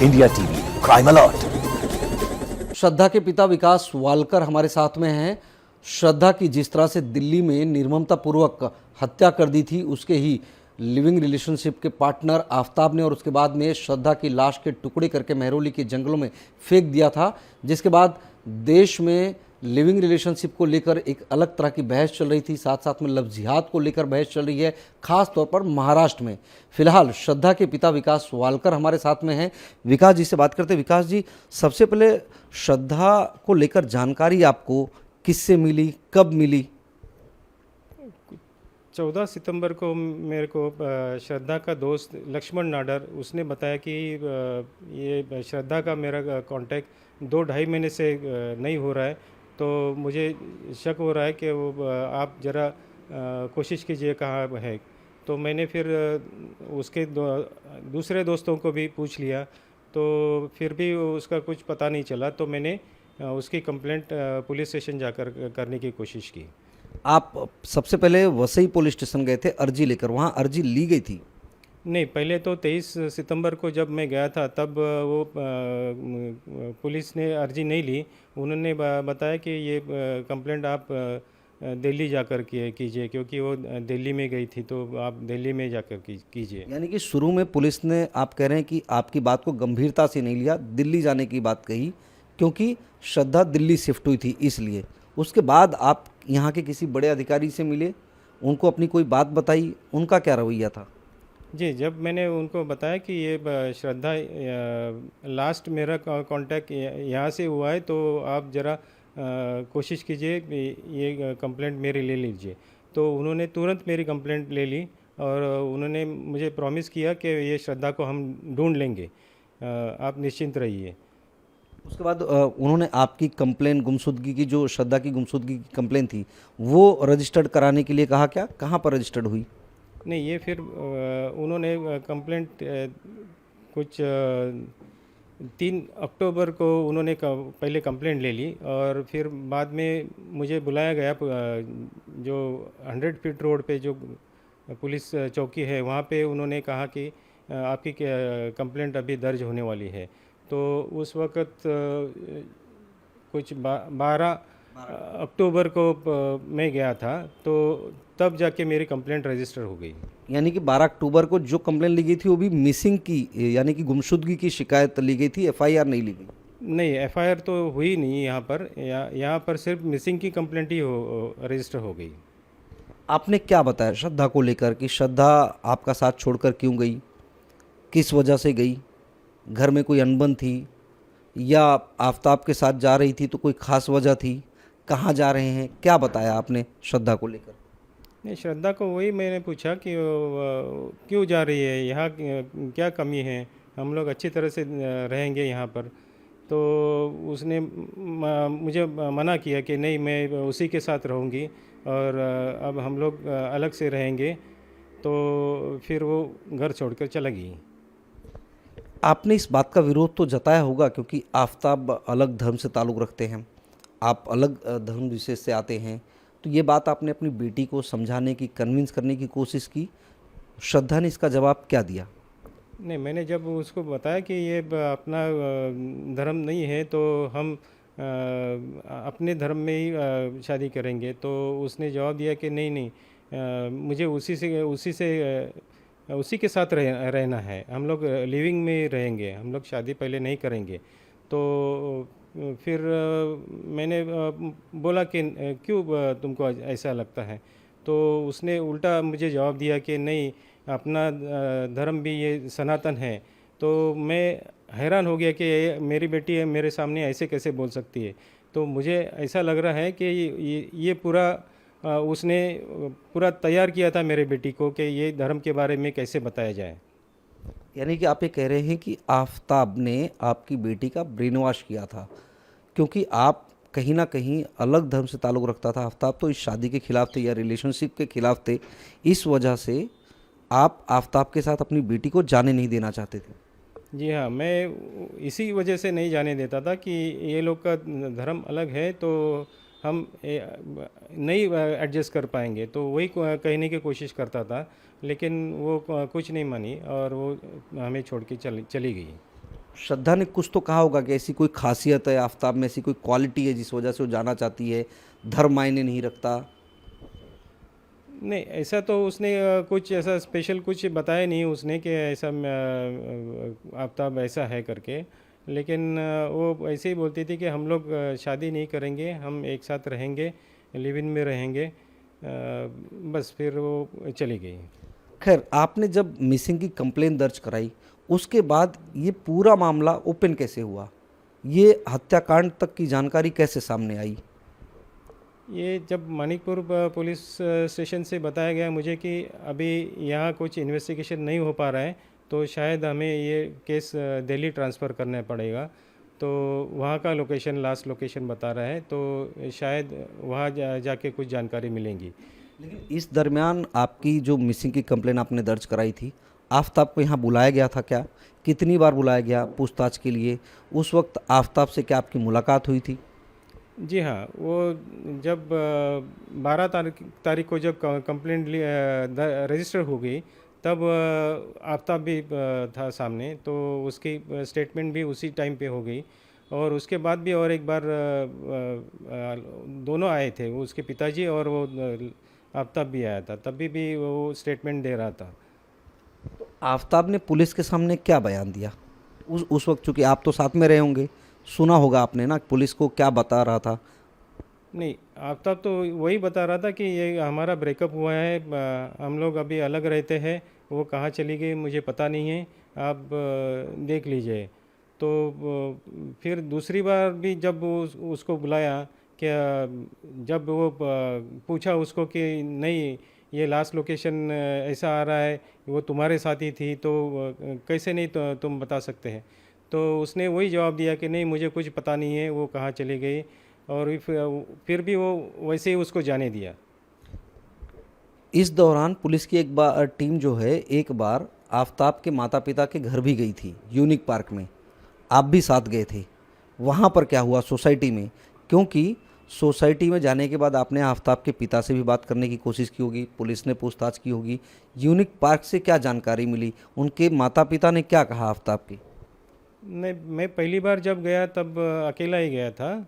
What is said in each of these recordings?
India TV crime alert. Shraddha के पिता विकास Walker हमारे साथ में हैं। श्रद्धा की जिस तरह से दिल्ली में निर्ममता पूर्वक हत्या कर दी थी, उसके ही लिविंग रिलेशनशिप के पार्टनर आफ्ताब ने और उसके बाद में श्रद्धा की लाश के टुकड़े करके महरौली के जंगलों में फेंक दिया था, जिसके बाद देश में लिविंग रिलेशनशिप को लेकर एक अलग तरह की बहस चल रही थी। साथ साथ में लव जिहाद को लेकर बहस चल रही है, खास तौर पर महाराष्ट्र में। फिलहाल श्रद्धा के पिता विकास वालकर हमारे साथ में हैं। विकास जी से बात करते हैं। विकास जी, सबसे पहले श्रद्धा को लेकर जानकारी आपको किससे मिली, कब मिली? 14 सितंबर को मेरे को श्रद्धा का दोस्त लक्ष्मण नाडर उसने बताया कि ये श्रद्धा का मेरा कांटेक्ट 2-2.5 महीने से नहीं हो रहा है, तो मुझे शक हो रहा है कि वो आप ज़रा कोशिश कीजिए कहाँ है। तो मैंने फिर उसके दूसरे दोस्तों को भी पूछ लिया, तो फिर भी उसका कुछ पता नहीं चला। तो मैंने उसकी कंप्लेंट पुलिस स्टेशन जाकर करने की कोशिश की। आप सबसे पहले वसई पुलिस स्टेशन गए थे अर्जी लेकर, वहाँ अर्जी ली गई थी? नहीं, पहले तो 23 सितंबर को जब मैं गया था तब वो पुलिस ने अर्जी नहीं ली। उन्होंने बताया कि ये कंप्लेंट आप दिल्ली जाकर कीजिए, क्योंकि वो दिल्ली में गई थी, तो आप दिल्ली में जाकर कीजिए। यानी कि शुरू में पुलिस ने, आप कह रहे हैं कि आपकी बात को गंभीरता से नहीं लिया, दिल्ली जाने की बात कही, क्योंकि श्रद्धा दिल्ली शिफ्ट हुई थी इसलिए। उसके बाद आप यहाँ के किसी बड़े अधिकारी से मिले, उनको अपनी कोई बात बताई, उनका क्या रवैया था? जी, जब मैंने उनको बताया कि ये श्रद्धा लास्ट मेरा कांटेक्ट यहाँ से हुआ है, तो आप ज़रा कोशिश कीजिए ये कंप्लेंट मेरी ले लीजिए। तो उन्होंने तुरंत मेरी कंप्लेंट ले ली और उन्होंने मुझे प्रॉमिस किया कि ये श्रद्धा को हम ढूंढ लेंगे, आप निश्चिंत रहिए। उसके बाद उन्होंने आपकी कंप्लेन गुमशुदगी की, जो श्रद्धा की गुमशुदगी की कंप्लेन थी, वो रजिस्टर्ड कराने के लिए कहा क्या? कहाँ पर रजिस्टर्ड हुई? नहीं, ये फिर उन्होंने कंप्लेंट कुछ 3 अक्टूबर को उन्होंने पहले कंप्लेंट ले ली और फिर बाद में मुझे बुलाया गया जो 100 फीट रोड पे जो पुलिस चौकी है, वहाँ पे उन्होंने कहा कि आपकी कंप्लेंट अभी दर्ज होने वाली है। तो उस वक़्त कुछ 12 अक्टूबर को मैं गया था, तो तब जाके मेरी कंप्लेंट रजिस्टर हो गई। यानी कि 12 अक्टूबर को जो कंप्लेन ली गई थी वो भी मिसिंग की, यानी कि गुमशुदगी की शिकायत ली गई थी, एफआईआर नहीं ली गई? नहीं, एफआईआर तो हुई नहीं यहाँ पर। यहाँ पर सिर्फ मिसिंग की कंप्लेंट ही रजिस्टर हो गई। आपने क्या बताया श्रद्धा को लेकर कि श्रद्धा आपका साथ छोड़कर क्यों गई, किस वजह से गई? घर में कोई अनबन थी या आफ्ताब के साथ जा रही थी तो कोई ख़ास वजह थी? कहाँ जा रहे हैं, क्या बताया आपने श्रद्धा को लेकर? नहीं, श्रद्धा को वही मैंने पूछा कि क्यों जा रही है, यहाँ क्या कमी है, हम लोग अच्छी तरह से रहेंगे यहाँ पर। तो उसने मुझे मना किया कि नहीं, मैं उसी के साथ रहूँगी और अब हम लोग अलग से रहेंगे। तो फिर वो घर छोड़कर चला गई। आपने इस बात का विरोध तो जताया होगा, क्योंकि आफ्ताब अलग धर्म से ताल्लुक़ रखते हैं, आप अलग धर्म विशेष से आते हैं, तो ये बात आपने अपनी बेटी को समझाने की, कन्विंस करने की कोशिश की? श्रद्धा ने इसका जवाब क्या दिया? नहीं, मैंने जब उसको बताया कि ये अपना धर्म नहीं है, तो हम अपने धर्म में ही शादी करेंगे, तो उसने जवाब दिया कि नहीं नहीं, मुझे उसी के साथ रहना है, हम लोग लिविंग में रहेंगे, हम लोग शादी पहले नहीं करेंगे। तो फिर मैंने बोला कि क्यों तुमको ऐसा लगता है? तो उसने उल्टा मुझे जवाब दिया कि नहीं, अपना धर्म भी ये सनातन है। तो मैं हैरान हो गया कि मेरी बेटी है, मेरे सामने ऐसे कैसे बोल सकती है। तो मुझे ऐसा लग रहा है कि ये पूरा उसने पूरा तैयार किया था मेरे बेटी को कि ये धर्म के बारे में कैसे बताया जाए। यानी कि आप ये कह रहे हैं कि आफ्ताब ने आपकी बेटी का ब्रेन वॉश किया था, क्योंकि आप कहीं ना कहीं अलग धर्म से ताल्लुक़ रखता था। आफ्ताब तो इस शादी के खिलाफ थे या रिलेशनशिप के खिलाफ थे, इस वजह से आप आफ्ताब के साथ अपनी बेटी को जाने नहीं देना चाहते थे। जी हाँ, मैं इसी वजह से नहीं जाने देता था कि ये लोग का धर्म अलग है, तो हम नहीं एडजस्ट कर पाएंगे। तो वही कहने की कोशिश करता था, लेकिन वो कुछ नहीं मानी और वो हमें छोड़ के चली गई। श्रद्धा ने कुछ तो कहा होगा कि ऐसी कोई खासियत है आफताब में, ऐसी कोई क्वालिटी है जिस वजह से वो जाना चाहती है, धर्म मायने नहीं रखता। नहीं, ऐसा तो उसने कुछ ऐसा स्पेशल कुछ बताया नहीं उसने कि ऐसा आफ्ताब ऐसा है करके। लेकिन वो ऐसे ही बोलती थी कि हम लोग शादी नहीं करेंगे, हम एक साथ रहेंगे, लिव इन में रहेंगे। बस फिर वो चली गई। खैर, आपने जब मिसिंग की कंप्लेन दर्ज कराई उसके बाद ये पूरा मामला ओपन कैसे हुआ, ये हत्याकांड तक की जानकारी कैसे सामने आई? ये जब मानिकपुर पुलिस स्टेशन से बताया गया मुझे कि अभी यहाँ कुछ इन्वेस्टिगेशन नहीं हो पा रहा है, तो शायद हमें ये केस दिल्ली ट्रांसफ़र करना पड़ेगा। तो वहाँ का लोकेशन, लास्ट लोकेशन बता रहा है, तो शायद वहाँ जाके कुछ जानकारी मिलेंगी। लेकिन इस दरमियान आपकी जो मिसिंग की कंप्लेन आपने दर्ज कराई थी, आफताब को यहाँ बुलाया गया था क्या? कितनी बार बुलाया गया पूछताछ के लिए? उस वक्त आफताब से क्या आपकी मुलाकात हुई थी? जी हाँ, वो जब 12 तारीख को जब कंप्लेंट रजिस्टर हो गई, तब आफ्ताब भी था सामने, तो उसकी स्टेटमेंट भी उसी टाइम पे हो गई। और उसके बाद भी और एक बार दोनों आए थे, वो उसके पिताजी और वो आफ्ताब भी आया था, तभी भी वो स्टेटमेंट दे रहा था। आफताब ने पुलिस के सामने क्या बयान दिया? उस वक्त चूंकि आप तो साथ में रहे होंगे, सुना होगा आपने ना पुलिस को क्या बता रहा था? नहीं, आफ्ताब तो वही बता रहा था कि ये हमारा ब्रेकअप हुआ है, हम लोग अभी अलग रहते हैं, वो कहाँ चली गई मुझे पता नहीं है, आप देख लीजिए। तो फिर दूसरी बार भी जब उसको बुलाया, क्या जब वो पूछा उसको कि नहीं, ये लास्ट लोकेशन ऐसा आ रहा है, वो तुम्हारे साथ ही थी, तो कैसे नहीं तो तुम बता सकते हैं। तो उसने वही जवाब दिया कि नहीं, मुझे कुछ पता नहीं है वो कहाँ चली गई। और फिर भी वो वैसे ही उसको जाने दिया। इस दौरान पुलिस की एक बार टीम जो है एक बार आफताब के माता पिता के घर भी गई थी, यूनिक पार्क में। आप भी साथ गए थे। वहाँ पर क्या हुआ सोसाइटी में? क्योंकि सोसाइटी में जाने के बाद आपने आफताब के पिता से भी बात करने की कोशिश की होगी, पुलिस ने पूछताछ की होगी। यूनिक पार्क से क्या जानकारी मिली? उनके माता पिता ने क्या कहा आफताब की? नहीं, मैं पहली बार जब गया तब अकेला ही गया था।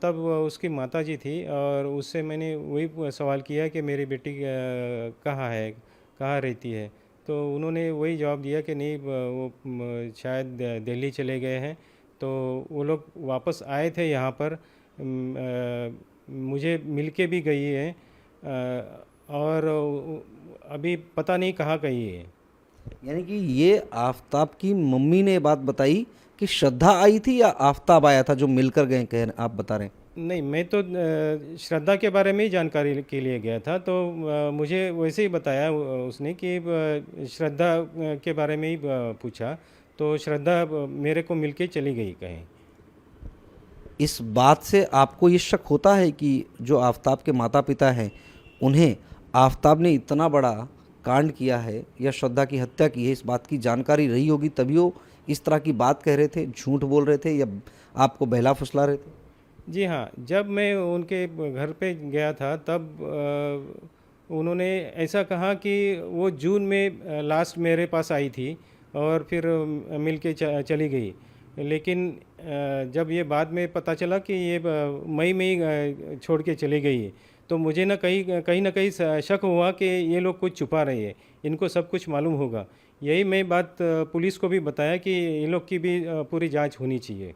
तब उसकी माताजी थी और उससे मैंने वही सवाल किया कि मेरी बेटी कहाँ है, कहाँ रहती है। तो उन्होंने वही जवाब दिया कि नहीं, वो शायद दिल्ली चले गए हैं। तो वो लोग वापस आए थे यहाँ पर, मुझे मिल के भी गई है, और अभी पता नहीं कहाँ गई है। यानी कि ये आफताब की मम्मी ने ये बात बताई कि श्रद्धा आई थी या आफताब आया था जो मिलकर गए, कह आप बता रहे हैं? नहीं, मैं तो श्रद्धा के बारे में ही जानकारी के लिए गया था, तो मुझे वैसे ही बताया उसने कि श्रद्धा के बारे में ही पूछा, तो श्रद्धा मेरे को मिलके चली गई कहीं। इस बात से आपको ये शक होता है कि जो आफताब के माता पिता हैं उन्हें आफताब ने इतना बड़ा कांड किया है या श्रद्धा की हत्या की है, इस बात की जानकारी रही होगी तभी वो इस तरह की बात कह रहे थे, झूठ बोल रहे थे या आपको बहला फुसला रहे थे? जी हाँ, जब मैं उनके घर पे गया था तब उन्होंने ऐसा कहा कि वो जून में लास्ट मेरे पास आई थी और फिर मिल के चली गई। लेकिन जब ये बाद में पता चला कि ये मई में ही छोड़ के चली गई है, तो मुझे ना कहीं ना कहीं शक हुआ कि ये लोग कुछ छुपा रहे हैं, इनको सब कुछ मालूम होगा। यही मैं बात पुलिस को भी बताया कि ये लोग की भी पूरी जांच होनी चाहिए।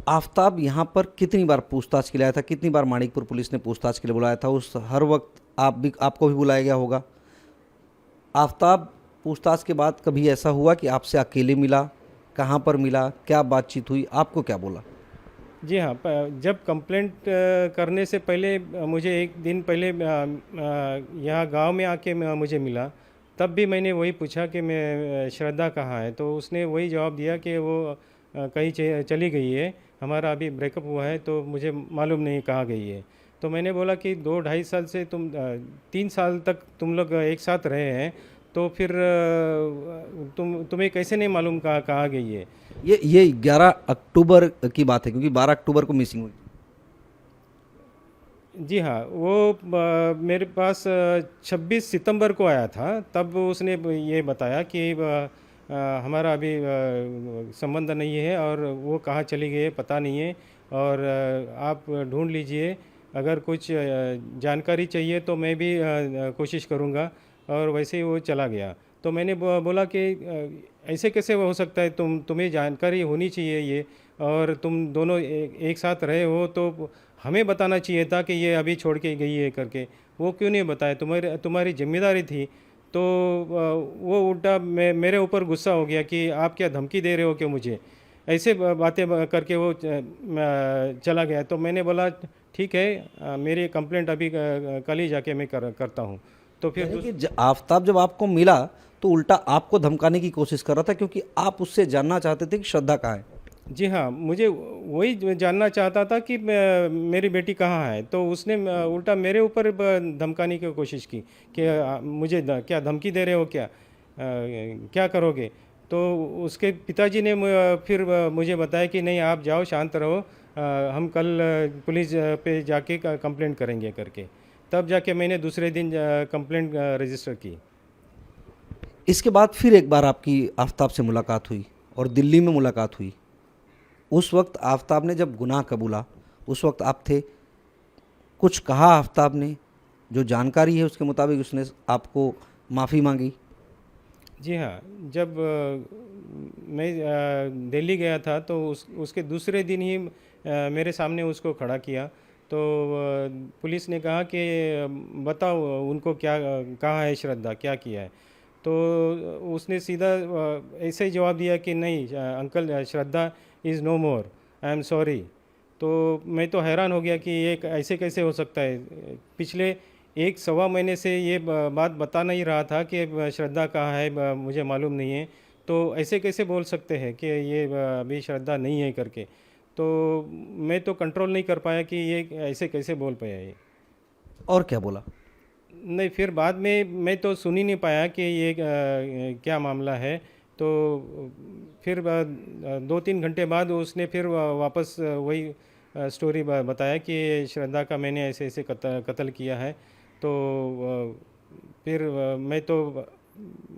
आफताब यहाँ पर कितनी बार पूछताछ के लिए आया था? कितनी बार मानिकपुर पुलिस ने पूछताछ के लिए बुलाया था? उस हर वक्त आपको भी बुलाया गया होगा। आफताब पूछताछ के बाद कभी ऐसा हुआ कि आपसे अकेले मिला? कहाँ पर मिला? क्या बातचीत हुई? आपको क्या बोला? जी हाँ, जब कंप्लेंट करने से पहले मुझे एक दिन पहले यहाँ गांव में आके मुझे मिला, तब भी मैंने वही पूछा कि मैं श्रद्धा कहाँ है, तो उसने वही जवाब दिया कि वो कहीं चली गई है, हमारा अभी ब्रेकअप हुआ है, तो मुझे मालूम नहीं कहाँ गई है। तो मैंने बोला कि 2-2.5 साल से 3 साल तक तुम लोग एक साथ रहे हैं, तो फिर तुम्हें कैसे नहीं मालूम कहाँ गई है। ये 11 अक्टूबर की बात है क्योंकि 12 अक्टूबर को मिसिंग हुई। जी हाँ, वो मेरे पास 26 सितंबर को आया था, तब उसने ये बताया कि हमारा अभी संबंध नहीं है और वो कहाँ चली गई है पता नहीं है, और आप ढूंढ लीजिए। अगर कुछ जानकारी चाहिए तो मैं भी कोशिश करूँगा। और वैसे ही वो चला गया। तो मैंने बोला कि ऐसे कैसे हो सकता है, तुम्हें जानकारी होनी चाहिए ये, और तुम दोनों एक साथ रहे हो तो हमें बताना चाहिए था कि ये अभी छोड़ के गई है करके। वो क्यों नहीं बताया? तुम्हारी जिम्मेदारी थी। तो वो उल्टा मेरे ऊपर गुस्सा हो गया कि आप क्या धमकी दे रहे हो, क्यों मुझे ऐसे बातें करके वो चला गया। तो मैंने बोला ठीक है, मेरी कंप्लेंट अभी कल ही जाके मैं करता हूँ। तो फिर यानी कि आफताब जब आपको मिला तो उल्टा आपको धमकाने की कोशिश कर रहा था, क्योंकि आप उससे जानना चाहते थे कि श्रद्धा कहाँ है। जी हाँ, मुझे वही जानना चाहता था कि मेरी बेटी कहाँ है। तो उसने उल्टा मेरे ऊपर धमकाने की कोशिश की कि मुझे क्या धमकी दे रहे हो, क्या क्या करोगे? तो उसके पिताजी ने फिर मुझे बताया कि नहीं, आप जाओ, शांत रहो, हम कल पुलिस पे जाके कंप्लेंट करेंगे करके। तब जाके मैंने दूसरे दिन कंप्लेंट रजिस्टर की। इसके बाद फिर एक बार आपकी आफताब से मुलाकात हुई और दिल्ली में मुलाकात हुई। उस वक्त आफताब ने जब गुनाह कबूला, उस वक्त आप थे, कुछ कहा आफताब ने? जो जानकारी है उसके मुताबिक उसने आपको माफ़ी मांगी। जी हाँ, जब मैं दिल्ली गया था तो उसके दूसरे दिन ही मेरे सामने उसको खड़ा किया। तो पुलिस ने कहा कि बताओ उनको क्या कहाँ है श्रद्धा, क्या किया है? तो उसने सीधा ऐसे ही जवाब दिया कि नहीं uncle, Shraddha is no more, I am sorry. तो मैं तो हैरान हो गया कि ये ऐसे कैसे हो सकता है। पिछले एक सवा महीने से ये बात बता नहीं रहा था कि श्रद्धा कहाँ है, मुझे मालूम नहीं है। तो ऐसे कैसे बोल सकते हैं कि ये अभी श्रद्धा नहीं है करके? तो मैं तो कंट्रोल नहीं कर पाया कि ये ऐसे कैसे बोल पाया ये। और क्या बोला? नहीं, फिर बाद में मैं तो सुन ही नहीं पाया कि ये क्या मामला है। तो फिर 2-3 घंटे बाद उसने फिर वापस वही स्टोरी बताया कि श्रद्धा का मैंने ऐसे ऐसे कत्ल किया है। तो फिर मैं तो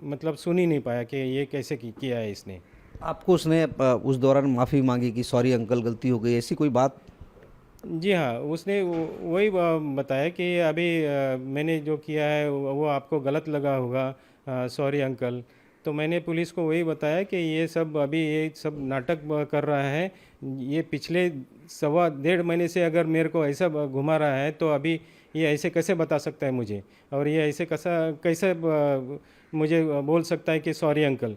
मतलब सुन ही नहीं पाया कि ये कैसे किया है इसने। आपको उसने उस दौरान माफ़ी मांगी कि सॉरी अंकल गलती हो गई, ऐसी कोई बात? जी हाँ, उसने वही बताया कि अभी मैंने जो किया है वो आपको गलत लगा होगा, सॉरी अंकल। तो मैंने पुलिस को वही बताया कि ये सब अभी ये सब नाटक कर रहा है। ये पिछले सवा डेढ़ महीने से अगर मेरे को ऐसा घुमा रहा है तो अभी ये ऐसे कैसे बता सकता है मुझे, और ये ऐसे कैसा कैसे मुझे बोल सकता है कि सॉरी अंकल।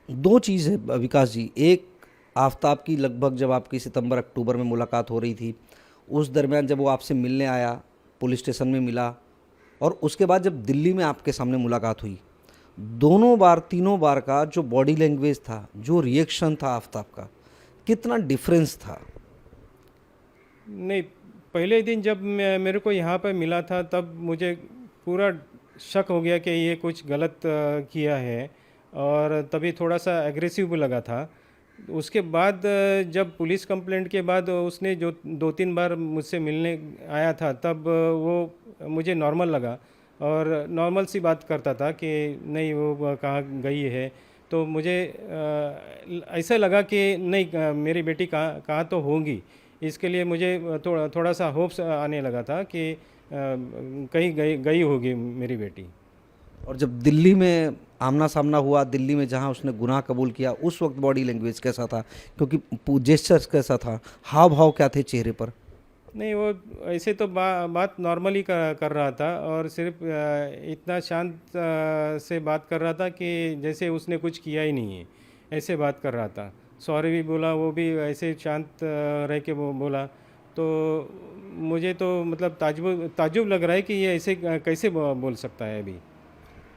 दो चीज़ है विकास जी। एक, आफताब की लगभग जब आपकी सितंबर अक्टूबर में मुलाकात हो रही थी, उस दरमियान जब वो आपसे मिलने आया, पुलिस स्टेशन में मिला, और उसके बाद जब दिल्ली में आपके सामने मुलाकात हुई, दोनों बार तीनों बार का जो बॉडी लैंग्वेज था, जो रिएक्शन था आफताब का, कितना डिफरेंस था? नहीं, पहले दिन जब मेरे को यहाँ पर मिला था तब मुझे पूरा शक हो गया कि ये कुछ गलत किया है, और तभी थोड़ा सा एग्रेसिव भी लगा था। उसके बाद जब पुलिस कंप्लेंट के बाद उसने जो 2-3 बार मुझसे मिलने आया था तब वो मुझे नॉर्मल लगा, और नॉर्मल सी बात करता था कि नहीं वो कहाँ गई है। तो मुझे ऐसा लगा कि नहीं मेरी बेटी कहाँ तो होंगी। इसके लिए मुझे थोड़ा सा होप्स आने लगा था कि कहीं गई होगी मेरी बेटी। और जब दिल्ली में आमना सामना हुआ, दिल्ली में जहां उसने गुनाह कबूल किया, उस वक्त बॉडी लैंग्वेज कैसा था? क्योंकि जेस्चर्स कैसा था, हाव भाव क्या थे चेहरे पर? नहीं, वो ऐसे तो बात नॉर्मली कर रहा था, और सिर्फ इतना शांत से बात कर रहा था कि जैसे उसने कुछ किया ही नहीं है, ऐसे बात कर रहा था। सॉरी भी बोला, वो भी ऐसे शांत रह के वो बोला। तो मुझे तो मतलब ताज्जुब लग रहा है कि ये ऐसे कैसे बोल सकता है अभी।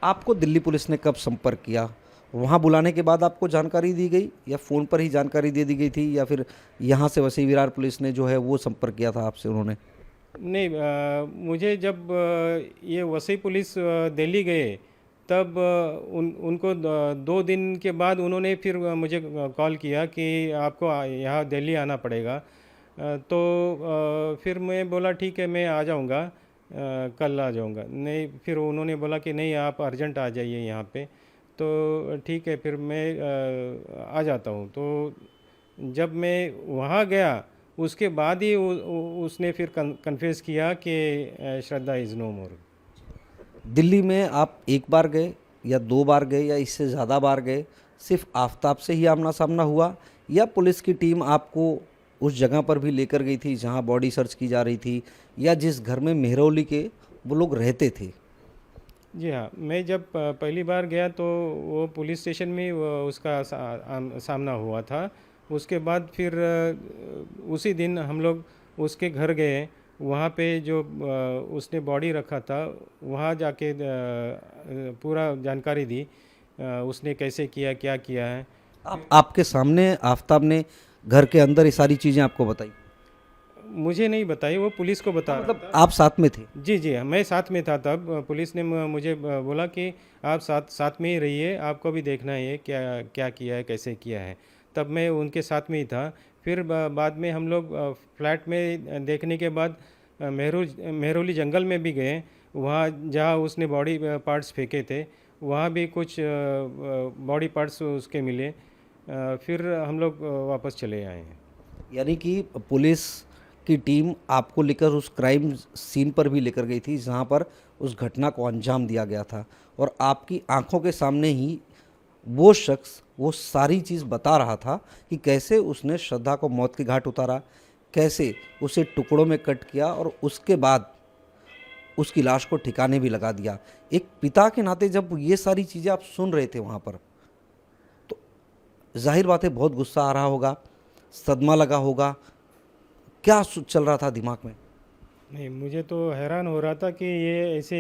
आपको दिल्ली पुलिस ने कब संपर्क किया? वहाँ बुलाने के बाद आपको जानकारी दी गई, या फ़ोन पर ही जानकारी दे दी गई थी, या फिर यहाँ से वसई विरार पुलिस ने जो है वो संपर्क किया था आपसे उन्होंने? नहीं, मुझे जब ये वसई पुलिस दिल्ली गए तब उनको 2 दिन के बाद उन्होंने फिर मुझे कॉल किया कि आपको यहाँ दिल्ली आना पड़ेगा। तो फिर मैं बोला ठीक है, मैं आ जाऊँगा, कल आ जाऊँगा। नहीं, फिर उन्होंने बोला कि नहीं आप अर्जेंट आ जाइए यहाँ पे। तो तो ठीक है, फिर मैं आ जाता हूँ। तो जब मैं वहाँ गया, उसके बाद ही उसने फिर कन्फेस किया कि श्रद्धा इज़ नो मोर। दिल्ली में आप एक बार गए या दो बार गए या इससे ज़्यादा बार गए? सिर्फ आफताब से ही आमना सामना हुआ या पुलिस की टीम आपको उस जगह पर भी लेकर गई थी जहां बॉडी सर्च की जा रही थी, या जिस घर में मेहरौली के वो लोग रहते थे? जी हाँ, मैं जब पहली बार गया तो वो पुलिस स्टेशन में उसका सामना हुआ था। उसके बाद फिर उसी दिन हम लोग उसके घर गए। वहाँ पे जो उसने बॉडी रखा था, वहाँ जाके पूरा जानकारी दी, उसने कैसे किया, क्या किया है। आपके सामने आफताब ने घर के अंदर ये सारी चीज़ें आपको बताई? मुझे नहीं बताई, वो पुलिस को बता रहा मतलब आप साथ में थे? जी जी, मैं साथ में था तब। पुलिस ने मुझे बोला कि आप साथ में ही रहिए, आपको भी देखना है क्या क्या किया है, कैसे किया है। तब मैं उनके साथ में ही था। फिर बाद में हम लोग फ्लैट में देखने के बाद मेहरौली जंगल में भी गए। वहाँ जहाँ उसने बॉडी पार्ट्स फेंके थे, वहाँ भी कुछ बॉडी पार्ट्स उसके मिले। फिर हम लोग वापस चले आए हैं। यानी कि पुलिस की टीम आपको लेकर उस क्राइम सीन पर भी लेकर गई थी जहां पर उस घटना को अंजाम दिया गया था, और आपकी आंखों के सामने ही वो शख्स वो सारी चीज़ बता रहा था कि कैसे उसने श्रद्धा को मौत के घाट उतारा, कैसे उसे टुकड़ों में कट किया और उसके बाद उसकी लाश को ठिकाने भी लगा दिया। एक पिता के नाते जब ये सारी चीज़ें आप सुन रहे थे वहाँ पर, तो जाहिर बात है बहुत गुस्सा आ रहा होगा, सदमा लगा होगा। क्या चल रहा था दिमाग में? नहीं, मुझे तो हैरान हो रहा था कि ये ऐसे,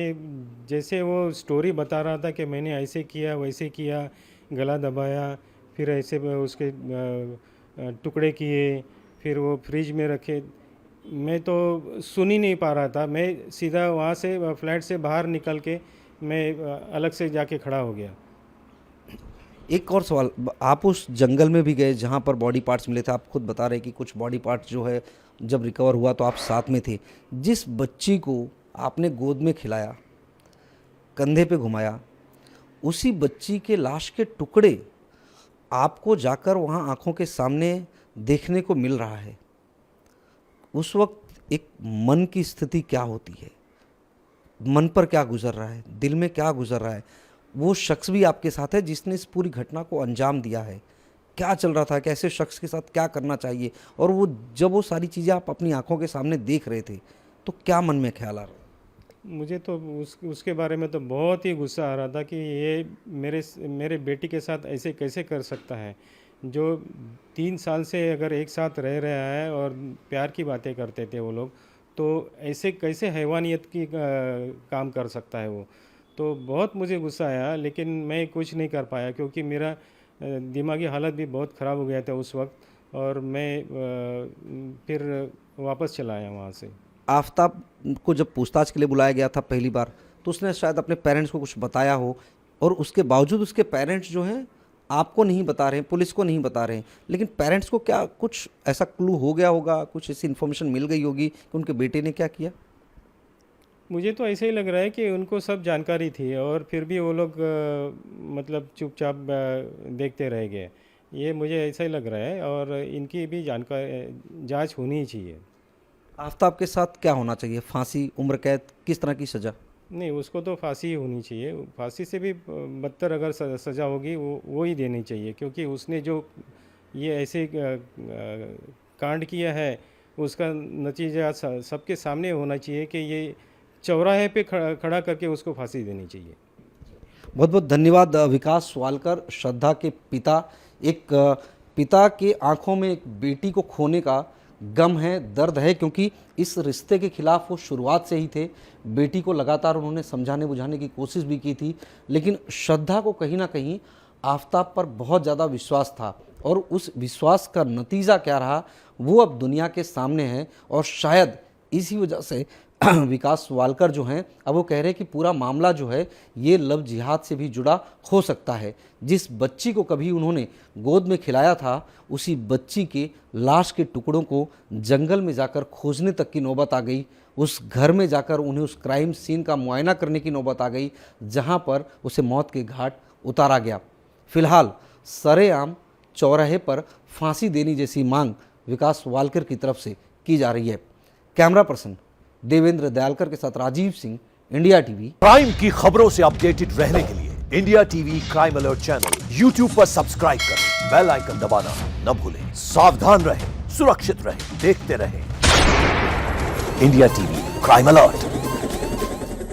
जैसे वो स्टोरी बता रहा था कि मैंने ऐसे किया, वैसे किया, गला दबाया, फिर ऐसे उसके टुकड़े किए, फिर वो फ्रिज में रखे। मैं तो सुन ही नहीं पा रहा था। मैं सीधा वहाँ से फ्लैट से बाहर निकल के मैं अलग से जाके खड़ा हो गया। एक और सवाल, आप उस जंगल में भी गए जहाँ पर बॉडी पार्ट्स मिले थे, आप खुद बता रहे कि कुछ बॉडी पार्ट्स जो है जब रिकवर हुआ तो आप साथ में थे। जिस बच्ची को आपने गोद में खिलाया, कंधे पे घुमाया, उसी बच्ची के लाश के टुकड़े आपको जाकर वहाँ आंखों के सामने देखने को मिल रहा है। उस वक्त एक मन की स्थिति क्या होती है? मन पर क्या गुजर रहा है, दिल में क्या गुजर रहा है? वो शख्स भी आपके साथ है जिसने इस पूरी घटना को अंजाम दिया है। क्या चल रहा था, कैसे शख्स के साथ क्या करना चाहिए, और वो जब वो सारी चीज़ें आप अपनी आंखों के सामने देख रहे थे तो क्या मन में ख्याल आ रहा? मुझे तो उसके बारे में तो बहुत ही गुस्सा आ रहा था कि ये मेरे बेटी के साथ ऐसे कैसे कर सकता है, जो 3 साल से अगर एक साथ रह रहा है और प्यार की बातें करते थे वो लोग, तो ऐसे कैसे हैवानियत की काम कर सकता है वो। तो बहुत मुझे गुस्सा आया, लेकिन मैं कुछ नहीं कर पाया क्योंकि मेरा दिमागी हालत भी बहुत ख़राब हो गया था उस वक्त, और मैं फिर वापस चला आया वहाँ से। आफताब को जब पूछताछ के लिए बुलाया गया था पहली बार, तो उसने शायद अपने पेरेंट्स को कुछ बताया हो, और उसके बावजूद उसके पेरेंट्स जो हैं आपको नहीं बता रहे हैं, पुलिस को नहीं बता रहे हैं। लेकिन पेरेंट्स को क्या कुछ ऐसा क्लू हो गया होगा, कुछ ऐसी इन्फॉर्मेशन मिल गई होगी कि उनके बेटे ने क्या किया? मुझे तो ऐसे ही लग रहा है कि उनको सब जानकारी थी, और फिर भी वो लोग मतलब चुपचाप देखते रह गए। ये मुझे ऐसा ही लग रहा है, और इनकी भी जानकारी जांच होनी ही चाहिए। आफताब के साथ क्या होना चाहिए? फांसी, उम्र कैद, किस तरह की सज़ा? नहीं, उसको तो फांसी ही होनी चाहिए। फांसी से भी बदतर अगर सज़ा होगी वो ही देनी चाहिए, क्योंकि उसने जो ये ऐसे कांड किया है उसका नतीजा सबके सामने होना चाहिए कि ये चौराहे पे खड़ा करके उसको फांसी देनी चाहिए। बहुत बहुत धन्यवाद विकास वालकर, श्रद्धा के पिता। एक पिता के आंखों में एक बेटी को खोने का गम है, दर्द है, क्योंकि इस रिश्ते के खिलाफ वो शुरुआत से ही थे। बेटी को लगातार उन्होंने समझाने बुझाने की कोशिश भी की थी, लेकिन श्रद्धा को कहीं ना कहीं आफताब पर बहुत ज़्यादा विश्वास था, और उस विश्वास का नतीजा क्या रहा वो अब दुनिया के सामने है। और शायद इसी वजह से विकास वालकर जो हैं अब वो कह रहे हैं कि पूरा मामला जो है ये लव जिहाद से भी जुड़ा हो सकता है। जिस बच्ची को कभी उन्होंने गोद में खिलाया था, उसी बच्ची के लाश के टुकड़ों को जंगल में जाकर खोजने तक की नौबत आ गई। उस घर में जाकर उन्हें उस क्राइम सीन का मुआयना करने की नौबत आ गई जहां पर उसे मौत के घाट उतारा गया। फिलहाल सरेआम चौराहे पर फांसी देने जैसी मांग विकास वालकर की तरफ से की जा रही है। कैमरा पर्सन देवेंद्र दयालकर के साथ Rajeev Singh, India TV. Crime की खबरों से अपडेटेड रहने के लिए India TV crime alert channel YouTube पर सब्सक्राइब करें, बेल आइकन दबाना न भूलें। सावधान रहें, सुरक्षित रहें, देखते रहें इंडिया टीवी क्राइम अलर्ट।